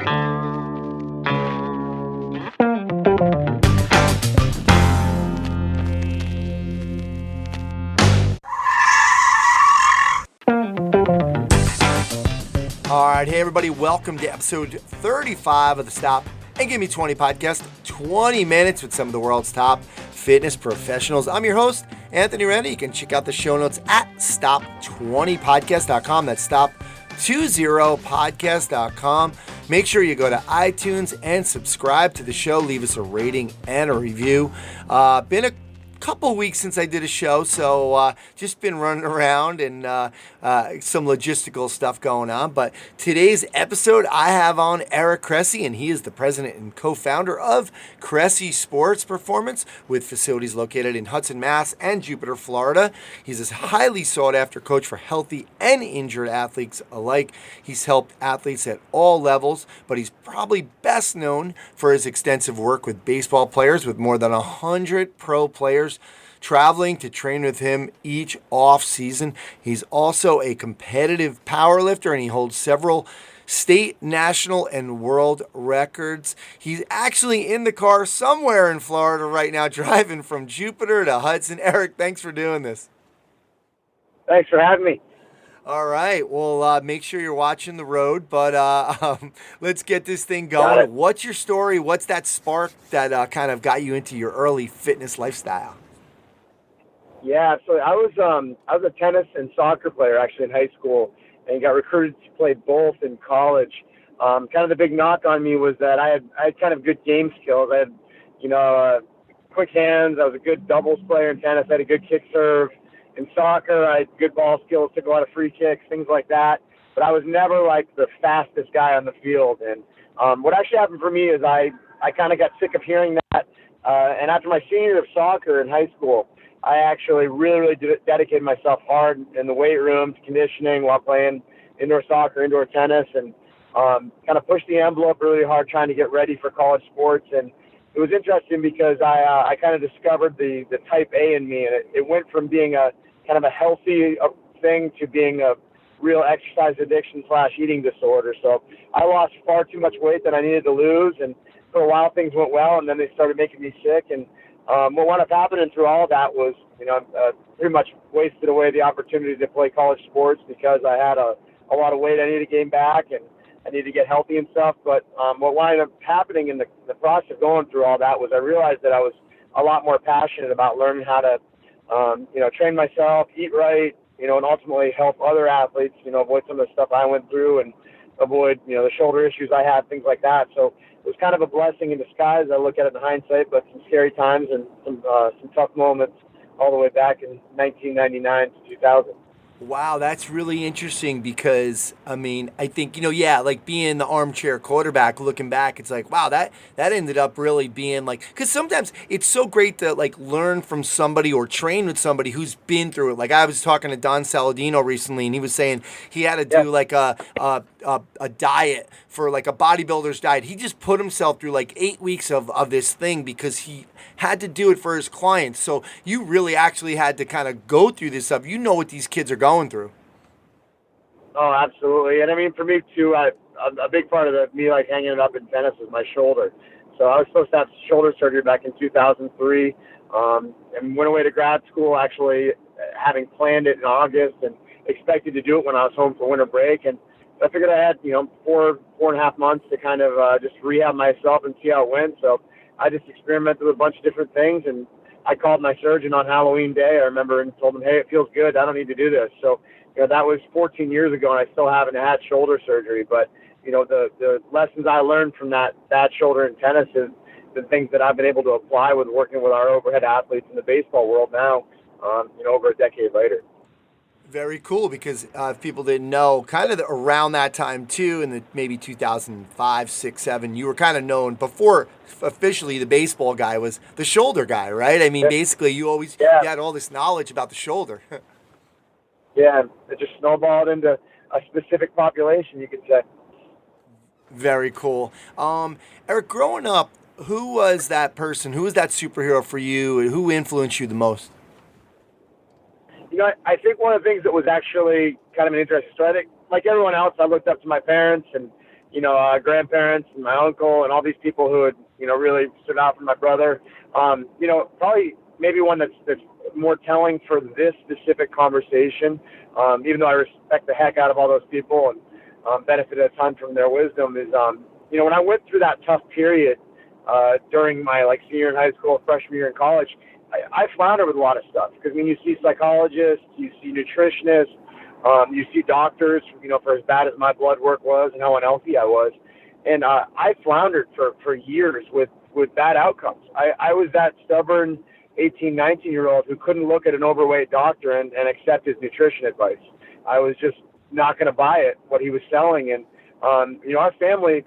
All right, hey everybody, welcome to episode 35 of the Stop and Give Me 20 podcast. 20 minutes with some of the world's top fitness professionals. I'm your host, Anthony Renda. You can check out the show notes at stop20podcast.com. That's stop20podcast.com. Make sure you go to iTunes and subscribe to the show. Leave us a rating and a review. Been a couple weeks since I did a show, so just been running around and some logistical stuff going on. But today's episode, I have on Eric Cressey, and he is the president and co-founder of Cressey Sports Performance, with facilities located in Hudson, Mass. And Jupiter, Florida. He's a highly sought-after coach for healthy and injured athletes alike. He's helped athletes at all levels, but he's probably best known for his extensive work with baseball players, with more than 100 pro players traveling to train with him each off season. He's also a competitive powerlifter, and he holds several state, national, and world records. He's actually in the car somewhere in Florida right now, driving from Jupiter to Hudson. Eric, thanks for doing this. Thanks for having me. All right. Well, make sure you're watching the road, but let's get this thing going. What's your story? What's that spark that kind of got you into your early fitness lifestyle? Yeah, so I was a tennis and soccer player actually in high school, and got recruited to play both in college. Kind of the big knock on me was that I had kind of good game skills. I had, quick hands. I was a good doubles player in tennis. I had a good kick serve. In soccer, I had good ball skills, took a lot of free kicks, things like that. But I was never like the fastest guy on the field. And what actually happened for me is I kind of got sick of hearing that. And after my senior year of soccer in high school, I actually really dedicated myself hard in the weight room to conditioning while playing indoor soccer, indoor tennis, and kind of pushed the envelope really hard trying to get ready for college sports. And it was interesting because I kind of discovered the type A in me, and it went from being a kind of a healthy thing to being a real exercise addiction / eating disorder. So I lost far too much weight that I needed to lose, and for a while things went well, and then they started making me sick. And what wound up happening through all of that was, pretty much wasted away the opportunity to play college sports because I had a lot of weight I needed to gain back, and I needed to get healthy and stuff. But what wound up happening in the process of going through all that was I realized that I was a lot more passionate about learning how to, train myself, eat right, and ultimately help other athletes, avoid some of the stuff I went through and avoid, the shoulder issues I had, things like that. So it was kind of a blessing in disguise. I look at it in hindsight, but some scary times and some tough moments all the way back in 1999 to 2000. Wow, that's really interesting because, I think, like being the armchair quarterback, looking back, it's like, wow, that ended up really being like, because sometimes it's so great to like learn from somebody or train with somebody who's been through it. Like I was talking to Don Saladino recently, and he was saying he had to do like a diet for like a bodybuilder's diet. He just put himself through like 8 weeks of this thing because he had to do it for his clients. So you really actually had to kind of go through this stuff. You know what these kids are going through. Oh, absolutely. And for me too, a big part of me like hanging it up in tennis was my shoulder. So I was supposed to have shoulder surgery back in 2003, and went away to grad school actually having planned it in August and expected to do it when I was home for winter break. And I figured I had, 4.5 months to kind of just rehab myself and see how it went. So I just experimented with a bunch of different things, and I called my surgeon on Halloween Day, I remember, and told him, hey, it feels good. I don't need to do this. So, that was 14 years ago, and I still haven't had shoulder surgery. But, the lessons I learned from that shoulder in tennis is the things that I've been able to apply with working with our overhead athletes in the baseball world now, over a decade later. Very cool, because if people didn't know, kind of around that time too, in the maybe 2005, 6, 7, you were kind of known before officially the baseball guy was the shoulder guy, right? Basically you always you had all this knowledge about the shoulder. Yeah, it just snowballed into a specific population, you could say. Very cool. Eric, growing up, who was that person? Who was that superhero for you? Who influenced you the most? I think one of the things that was actually kind of an interesting story, I think, like everyone else, I looked up to my parents and, grandparents and my uncle and all these people who had, really stood out for my brother. Probably maybe one that's more telling for this specific conversation, even though I respect the heck out of all those people and benefited a ton from their wisdom, is, when I went through that tough period during my senior in high school, freshman year in college, I floundered with a lot of stuff because you see psychologists, you see nutritionists, you see doctors, for as bad as my blood work was and how unhealthy I was. And I floundered for years with bad outcomes. I was that stubborn 18, 19-year-old who couldn't look at an overweight doctor and accept his nutrition advice. I was just not going to buy it, what he was selling. And, our family,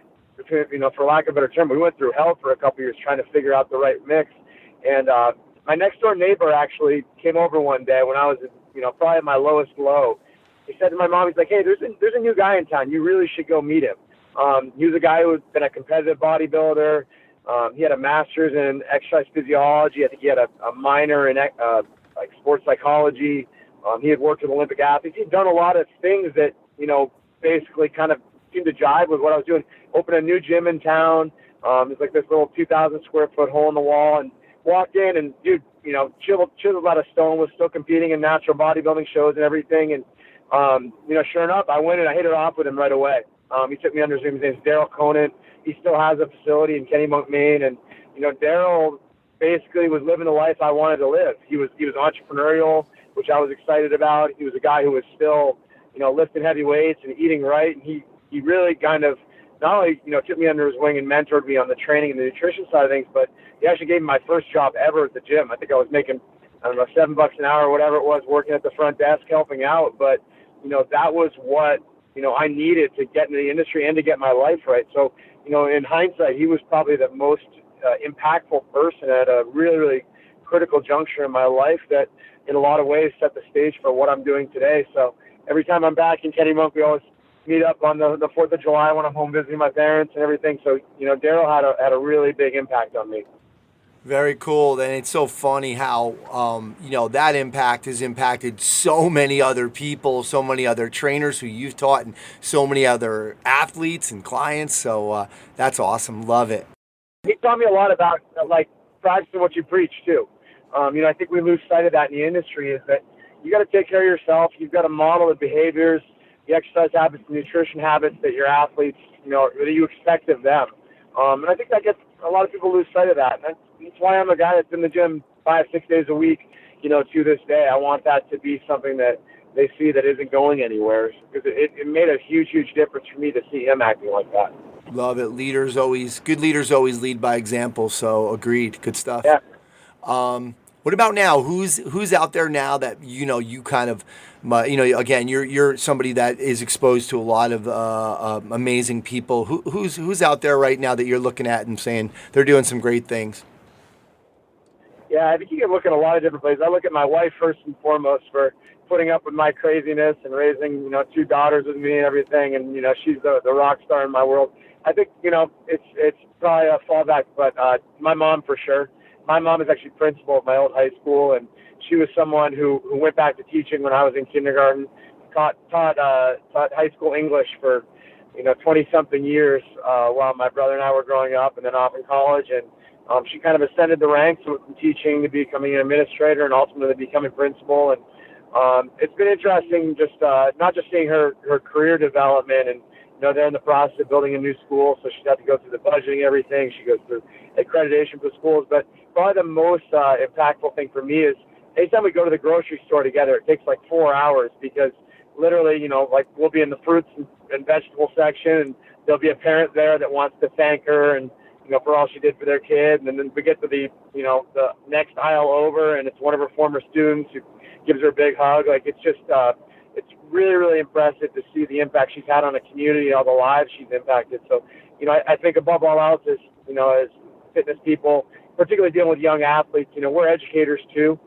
for lack of a better term, we went through hell for a couple years trying to figure out the right mix. And my next door neighbor actually came over one day when I was, probably at my lowest low. He said to my mom, he's like, hey, there's a new guy in town. You really should go meet him. He was a guy who had been a competitive bodybuilder. He had a master's in exercise physiology. I think he had a minor in sports psychology. He had worked with Olympic athletes. He'd done a lot of things that, basically kind of seemed to jive with what I was doing. Opened a new gym in town. It's like this little 2,000 square foot hole in the wall, and walked in and dude, chiseled out of stone, was still competing in natural bodybuilding shows and everything. And, sure enough, I went and I hit it off with him right away. He took me under his name. His name's Daryl Conant. He still has a facility in Kennebunk, Maine. And, Daryl basically was living the life I wanted to live. He was entrepreneurial, which I was excited about. He was a guy who was still, lifting heavy weights and eating right. And he really kind of not only, took me under his wing and mentored me on the training and the nutrition side of things, but he actually gave me my first job ever at the gym. I think I was making, $7 an hour or whatever it was, working at the front desk, helping out. But, that was what, I needed to get into the industry and to get my life right. So, in hindsight, he was probably the most impactful person at a really, really critical juncture in my life that in a lot of ways set the stage for what I'm doing today. So every time I'm back in Kennebunk, we always meet up on the 4th of July when I'm home visiting my parents and everything. So, Daryl had a really big impact on me. Very cool. And it's so funny how, that impact has impacted so many other people, so many other trainers who you've taught, and so many other athletes and clients. So that's awesome. Love it. He taught me a lot about, practicing what you preach, too. I think we lose sight of that in the industry, is that you got to take care of yourself. You've got to model the behaviors, the exercise habits, the nutrition habits that your athletes, that you expect of them. And I think that gets a lot of people lose sight of that. And that's why I'm a guy that's in the gym 5-6 days a week, to this day. I want that to be something that they see that isn't going anywhere, because it made a huge, huge difference for me to see him acting like that. Love it. Good leaders always lead by example. So agreed. Good stuff. Yeah. What about now? Who's out there now that you kind of, again, you're somebody that is exposed to a lot of amazing people. Who's out there right now that you're looking at and saying they're doing some great things? Yeah, I think you can look at a lot of different places. I look at my wife first and foremost for putting up with my craziness and raising 2 daughters with me and everything, and she's the rock star in my world. I think it's probably a fallback, but my mom for sure. My mom is actually principal at my old high school, and she was someone who went back to teaching when I was in kindergarten, taught high school English for 20-something years while my brother and I were growing up, and then off in college. And she kind of ascended the ranks from teaching to becoming an administrator and ultimately becoming principal. And it's been interesting just not just seeing her career development, and they're in the process of building a new school, so she's had to go through the budgeting and everything. She goes through accreditation for schools. But probably the most impactful thing for me is anytime we go to the grocery store together, it takes 4 hours, because literally, we'll be in the fruits and vegetable section, and there'll be a parent there that wants to thank her and, for all she did for their kid. And then we get to the next aisle over, and it's one of her former students who gives her a big hug. It's just, it's really, really impressive to see the impact she's had on the community, all the lives she's impacted. So, I think above all else is, as fitness people, particularly dealing with young athletes, we're educators too.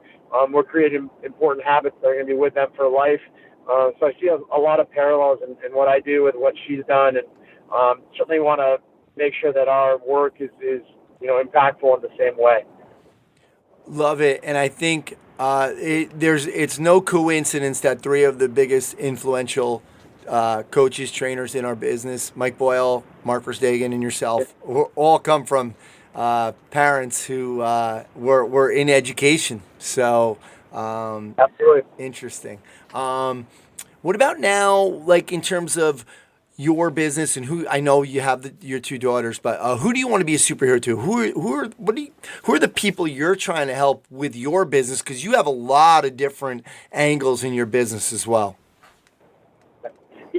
We're creating important habits that are going to be with them for life. So I see a lot of parallels in what I do with what she's done, and certainly want to make sure that our work is impactful in the same way. Love it. And I think it's no coincidence that 3 of the biggest influential coaches, trainers in our business. Mike Boyle, Mark Verstegen, and yourself all come from parents who were in education. So Absolutely. interesting. What about now, like in terms of your business and who I know you have your two daughters, but who do you want to be a superhero to? Who are the people you're trying to help with your business? Because you have a lot of different angles in your business as well.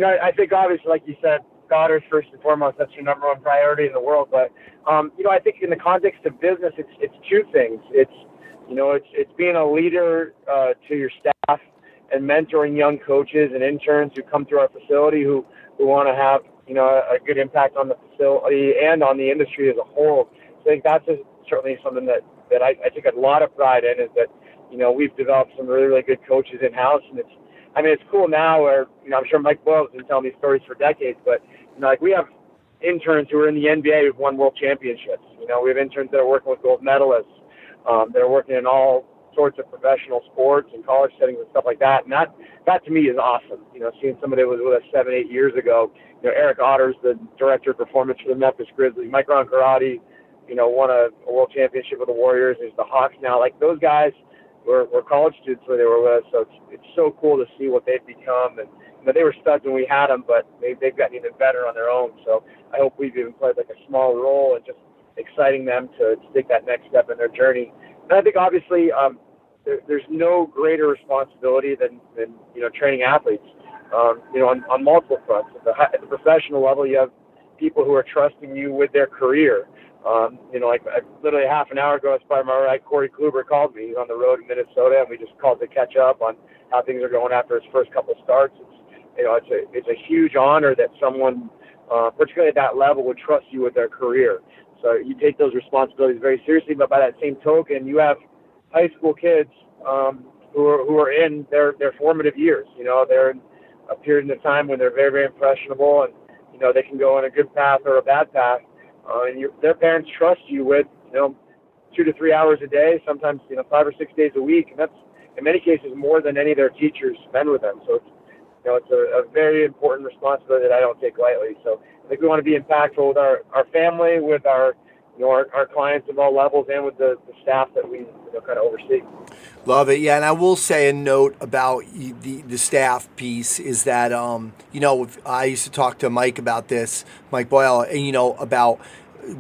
I think obviously, like you said, daughters first and foremost. That's your number one priority in the world. But I think in the context of business, it's two things. It's being a leader to your staff and mentoring young coaches and interns who come through our facility who want to have a good impact on the facility and on the industry as a whole. So I think that's certainly something that I take a lot of pride in, is that we've developed some really, really good coaches in house, and it's cool now where I'm sure Mike Boyle has been telling these stories for decades, but like we have interns who are in the NBA who've won world championships. We have interns that are working with gold medalists, that are working in all sorts of professional sports and college settings and stuff like that. And that to me is awesome. Seeing somebody that was with us 7-8 years ago, Eric Otter's the director of performance for the Memphis Grizzlies. Mike Roncarati, won a world championship with the Warriors. He's the Hawks now. Like those guys were college students when they were with us. So it's so cool to see what they've become. And they were studs when we had them, but they've gotten even better on their own. So I hope we've even played like a small role in just exciting them to take that next step in their journey. And I think obviously there's no greater responsibility than training athletes. On multiple fronts. At the professional level, you have people who are trusting you with their career. Like literally half an hour ago, as part of my ride, Corey Kluber called me. He's on the road in Minnesota, and we just called to catch up on how things are going after his first couple starts. It's a huge honor that someone, particularly at that level, would trust you with their career. So you take those responsibilities very seriously. But by that same token, you have high school kids who are in their formative years. They're in a period of time when they're very, very impressionable, and they can go in a good path or a bad path. And their parents trust you with 2 to 3 hours a day, sometimes 5 or 6 days a week, and that's in many cases more than any of their teachers spend with them. So it's a very important responsibility that I don't take lightly. So I think we want to be impactful with our family, with our clients of all levels, and with the staff that we kind of oversee. Love it. Yeah, and I will say a note about the staff piece is that I used to talk to Mike about this, Mike Boyle, and about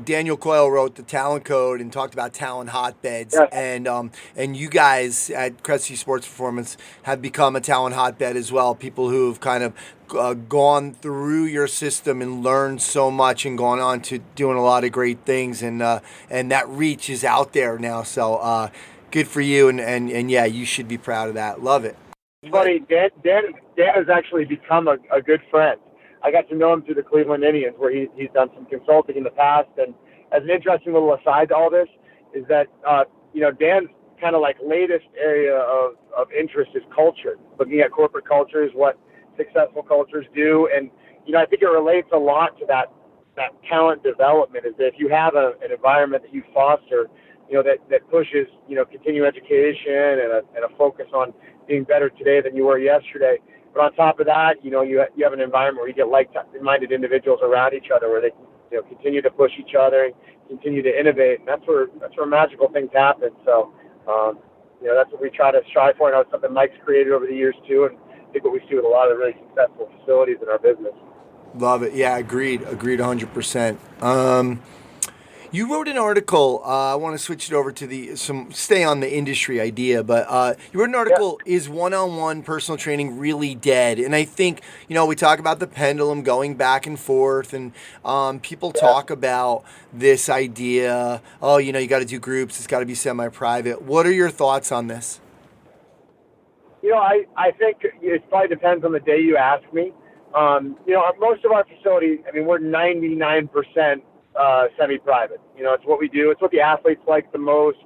Daniel Coyle wrote the talent code and talked about talent hotbeds, yeah. And you guys at Cressey Sports Performance have become a talent hotbed as well. People who've kind of gone through your system and learned so much and gone on to doing a lot of great things, and that reach is out there now. So good for you, and yeah, you should be proud of that. Love it. Buddy, Dan has actually become a good friend. I got to know him through the Cleveland Indians, where he's done some consulting in the past. And as an interesting little aside to all this is that, Dan's kind of like latest area of interest is culture, looking at corporate cultures, what successful cultures do. And, I think it relates a lot to that talent development, is that if you have an environment that you foster, that pushes, continuing education and a focus on being better today than you were yesterday. But on top of that, you have an environment where you get like-minded individuals around each other, where they can, continue to push each other and continue to innovate. And that's where magical things happen. So, that's what we try to strive for. I know it's something Mike's created over the years too, and I think what we see with a lot of the really successful facilities in our business. Love it. Yeah, agreed 100%. You wrote an article. I want to switch it over to stay on the industry idea, but you wrote an article, Is one-on-one personal training really dead? And I think, we talk about the pendulum going back and forth, and people talk about this idea, you got to do groups, it's got to be semi-private. What are your thoughts on this? I think it probably depends on the day you ask me. Most of our facilities, we're 99% semi-private. It's what we do. It's what the athletes like the most.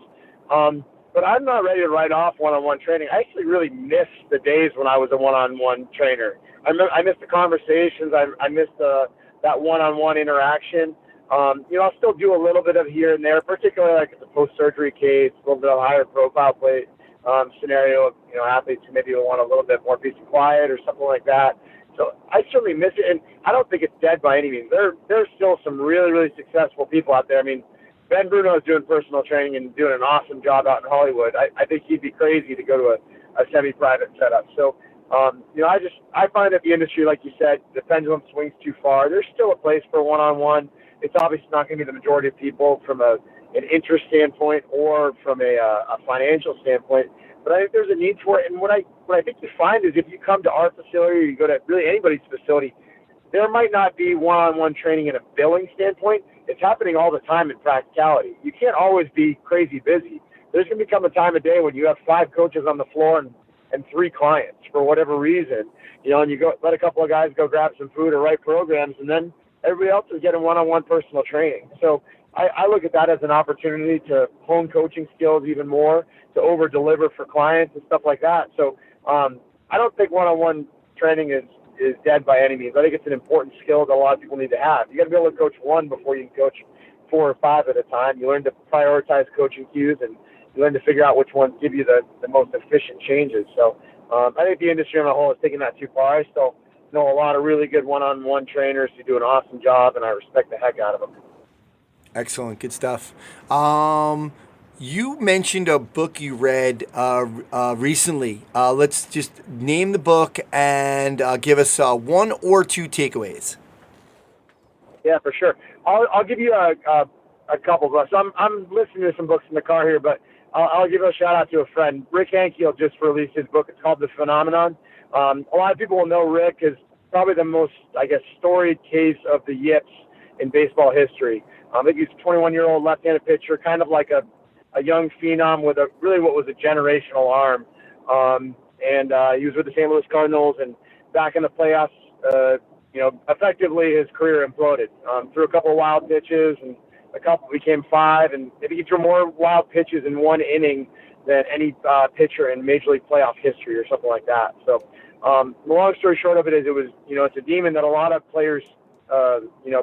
But I'm not ready to write off one-on-one training. I actually really miss the days when I was a one-on-one trainer. I miss the conversations. I miss that one-on-one interaction. I'll still do a little bit of here and there, particularly like it's a post-surgery case, a little bit of a higher profile play scenario of, athletes who maybe want a little bit more peace and quiet or something like that. So I certainly miss it, and I don't think it's dead by any means. There's still some really, really successful people out there. I mean, Ben Bruno is doing personal training and doing an awesome job out in Hollywood. I think he'd be crazy to go to a semi-private setup. So, I find that the industry, like you said, the pendulum swings too far. There's still a place for one-on-one. It's obviously not going to be the majority of people from an interest standpoint or from a financial standpoint. But I think there's a need for it. And what I think you find is if you come to our facility or you go to really anybody's facility, there might not be one-on-one training in a billing standpoint. It's happening all the time in practicality. You can't always be crazy busy. There's going to become a time of day when you have 5 coaches on the floor and 3 clients for whatever reason, and you go let a couple of guys go grab some food or write programs, and then everybody else is getting one-on-one personal training. So I look at that as an opportunity to hone coaching skills even more, to over-deliver for clients and stuff like that. So I don't think one-on-one training is dead by any means. I think it's an important skill that a lot of people need to have. You got to be able to coach one before you can coach 4 or 5 at a time. You learn to prioritize coaching cues, and you learn to figure out which ones give you the most efficient changes. So I think the industry on the whole is taking that too far. I still know a lot of really good one-on-one trainers who do an awesome job, and I respect the heck out of them. Excellent. Good stuff. You mentioned a book you read recently. Let's just name the book and give us 1 or 2 takeaways. Yeah, for sure. I'll give you a couple books. I'm listening to some books in the car here, but I'll give a shout out to a friend. Rick Ankiel just released his book. It's called The Phenomenon. A lot of people will know Rick is probably the most, storied case of the yips in baseball history. I think he's a 21-year-old left-handed pitcher, kind of like a young phenom with really what was a generational arm. He was with the St. Louis Cardinals, and back in the playoffs, effectively his career imploded. Threw a couple of wild pitches, and a couple became 5, and maybe he threw more wild pitches in 1 inning than any pitcher in Major League playoff history or something like that. So the long story short of it is it's a demon that a lot of players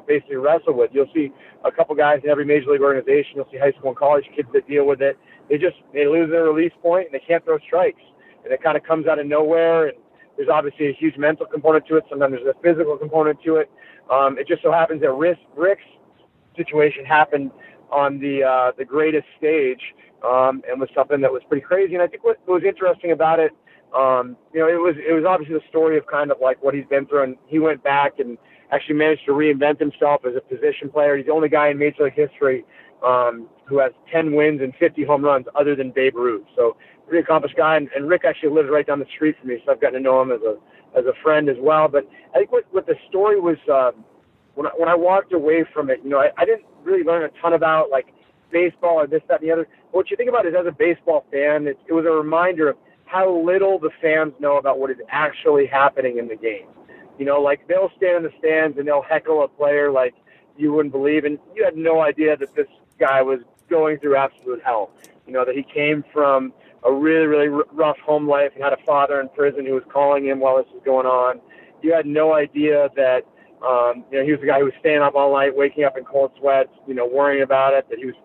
basically wrestle with. You'll see a couple guys in every major league organization. You'll see high school and college kids that deal with it. They lose their release point and they can't throw strikes, and it kind of comes out of nowhere. And there's obviously a huge mental component to it. Sometimes there's a physical component to it. It just so happens that Rick's situation happened on the greatest stage, and was something that was pretty crazy. And I think what was interesting about it, it was obviously the story of kind of like what he's been through, and he went back and actually managed to reinvent himself as a position player. He's the only guy in Major League history who has 10 wins and 50 home runs other than Babe Ruth. So pretty accomplished guy, and Rick actually lives right down the street from me, so I've gotten to know him as a friend as well. But I think what the story was, when I walked away from it, I didn't really learn a ton about like baseball or this, that, and the other. But what you think about is, as a baseball fan, it was a reminder of how little the fans know about what is actually happening in the game. Like they'll stand in the stands and they'll heckle a player like you wouldn't believe, and you had no idea that this guy was going through absolute hell. That he came from a really, really rough home life and had a father in prison who was calling him while this was going on. You had no idea that he was the guy who was staying up all night, waking up in cold sweats, worrying about it, that he was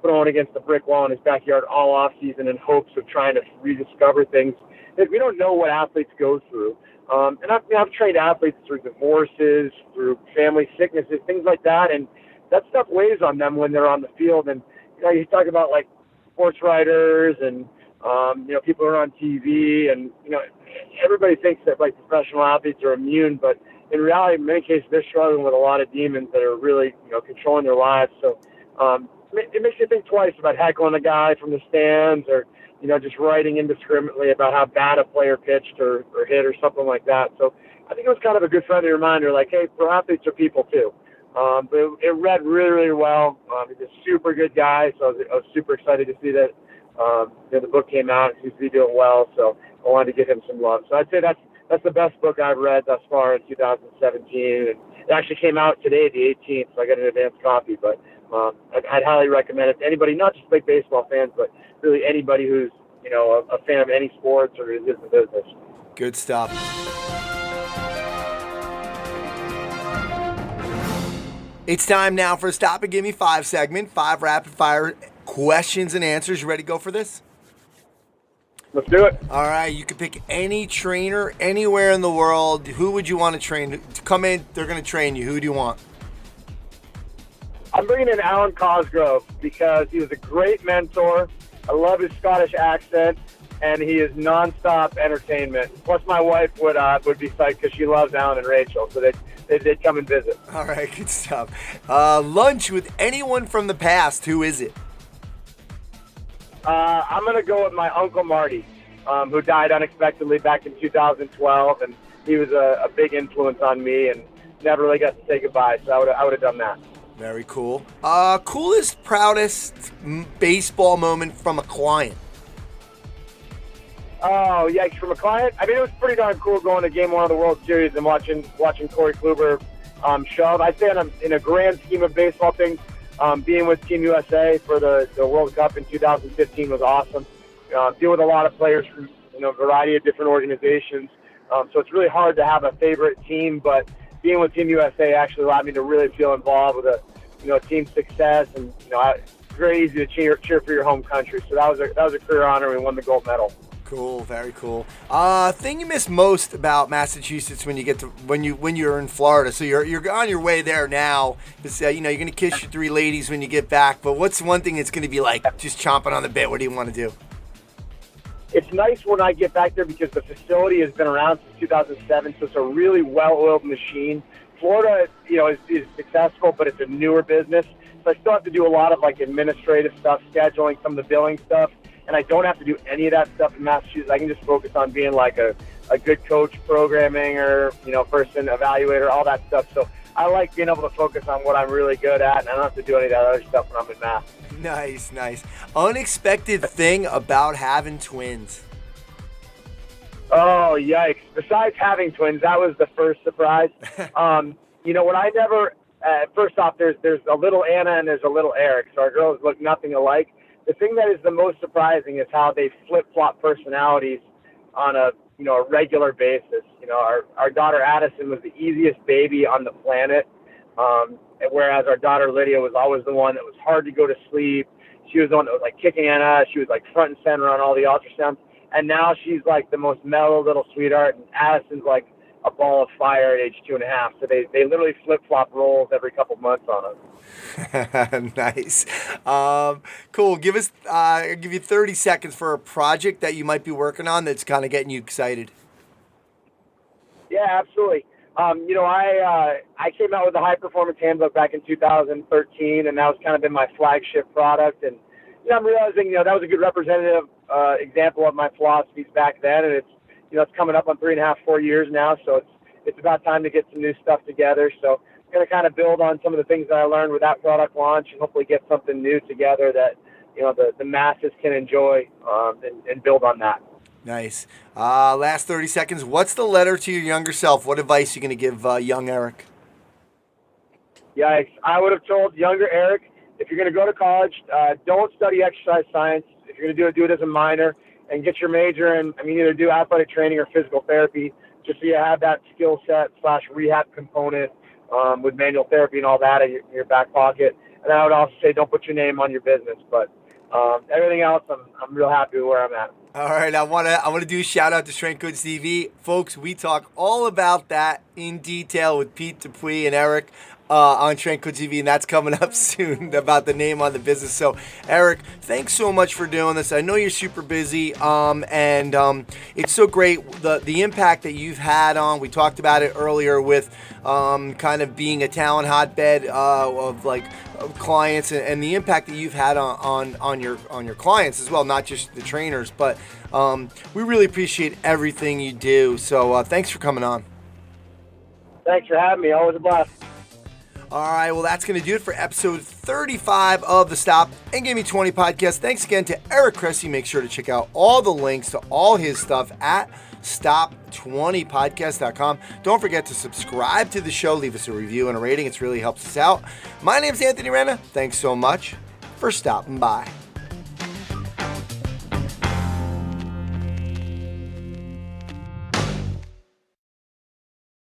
thrown against the brick wall in his backyard all off season in hopes of trying to rediscover things that we don't know what athletes go through. And I've trained athletes through divorces, through family sicknesses, things like that, and that stuff weighs on them when they're on the field. And you talk about like sports writers and people who are on TV, and everybody thinks that like professional athletes are immune, but in reality, in many cases, they're struggling with a lot of demons that are really controlling their lives. So it makes you think twice about heckling a guy from the stands, or just writing indiscriminately about how bad a player pitched or hit or something like that. So I think it was kind of a good friendly reminder, like, hey, pro athletes are people too. But it read really, really well. He's a super good guy, so I was super excited to see that the book came out. He seems to be doing well, so I wanted to give him some love. So I'd say that's the best book I've read thus far in 2017. And it actually came out today, the 18th, so I got an advance copy. But I'd highly recommend it to anybody, not just big baseball fans, but really anybody who's a fan of any sports or is in the business. Good stuff. It's time now for a Stop and Give Me 5 segment. 5 rapid fire questions and answers. You ready to go for this? Let's do it. All right, you can pick any trainer anywhere in the world. Who would you want to train? To come in, they're going to train you. Who do you want? I'm bringing in Alan Cosgrove because he was a great mentor. I love his Scottish accent, and he is nonstop entertainment. Plus, my wife would be psyched because she loves Alan and Rachel, so they'd come and visit. All right, good stuff. Lunch with anyone from the past. Who is it? I'm going to go with my Uncle Marty, who died unexpectedly back in 2012, and he was a big influence on me and never really got to say goodbye, so I would have done that. Very cool. Coolest, proudest baseball moment from a client? Oh, yeah, from a client? I mean, it was pretty darn cool going to Game 1 of the World Series and watching Corey Kluber shove. I'd say in a grand scheme of baseball things, being with Team USA for the World Cup in 2015 was awesome. Deal with a lot of players from a variety of different organizations. So it's really hard to have a favorite team, but being with Team USA actually allowed me to really feel involved with team success, and it's very easy to cheer for your home country. So that was a career honor. We won the gold medal. Cool, very cool. Thing you miss most about Massachusetts when you're in Florida? So you're on your way there now. You're gonna kiss your 3 ladies when you get back. But what's one thing that's gonna be like just chomping on the bit? What do you want to do? It's nice when I get back there because the facility has been around since 2007, so it's a really well-oiled machine. Florida, is successful, but it's a newer business, so I still have to do a lot of administrative stuff, scheduling, some of the billing stuff, and I don't have to do any of that stuff in Massachusetts. I can just focus on being a good coach, programming, or person, evaluator, all that stuff. So I like being able to focus on what I'm really good at, and I don't have to do any of that other stuff when I'm in Mass. Nice. Unexpected thing about having twins? Oh, yikes. Besides having twins, that was the first surprise. What I never, first off, there's a little Anna and there's a little Eric, so our girls look nothing alike. The thing that is the most surprising is how they flip-flop personalities on a regular basis. Our daughter Addison was the easiest baby on the planet, whereas our daughter Lydia was always the one that was hard to go to sleep. She was the one that was kicking Anna. She was front and center on all the ultrasounds. And now she's the most mellow little sweetheart, and Addison's a ball of fire at age 2.5. So they literally flip-flop roles every couple months on us. Nice. Cool. I'll give you 30 seconds for a project that you might be working on that's kind of getting you excited. Yeah, absolutely. I came out with the High Performance Handbook back in 2013, and that was kind of been my flagship product. And I'm realizing that was a good representative example of my philosophies back then, and it's coming up on 3.5, 4 years now. So it's about time to get some new stuff together. So I'm going to kind of build on some of the things that I learned with that product launch, and hopefully get something new together that the masses can enjoy, and build on that. Nice. Last 30 seconds. What's the letter to your younger self? What advice are you going to give young Eric? Yikes. I would have told younger Eric, if you're going to go to college, don't study exercise science. If you're going to do it as a minor, and get your major in, either do athletic training or physical therapy, just so you have that skill set / rehab component with manual therapy and all that in your back pocket. And I would also say don't put your name on your business, but everything else, I'm real happy with where I'm at. All right, I want to do a shout out to Strength Coach TV, folks. We talk all about that in detail with Pete Dupuis and Eric on Strength Coach TV, and that's coming up soon about the name on the business. So, Eric, thanks so much for doing this. I know you're super busy, and it's so great the impact that you've had on. We talked about it earlier with kind of being a talent hotbed of clients, and the impact that you've had on your clients as well, not just the trainers, but we really appreciate everything you do. So thanks for coming on. Thanks for having me. Always a blast. All right, well, that's going to do it for episode 35 of the Stop and Give Me 20 podcast. Thanks again to Eric Cressey. Make sure to check out all the links to all his stuff at stop20podcast.com. Don't forget to subscribe to the show. Leave us a review and a rating. It really helps us out. My name's Anthony Rena. Thanks so much for stopping by.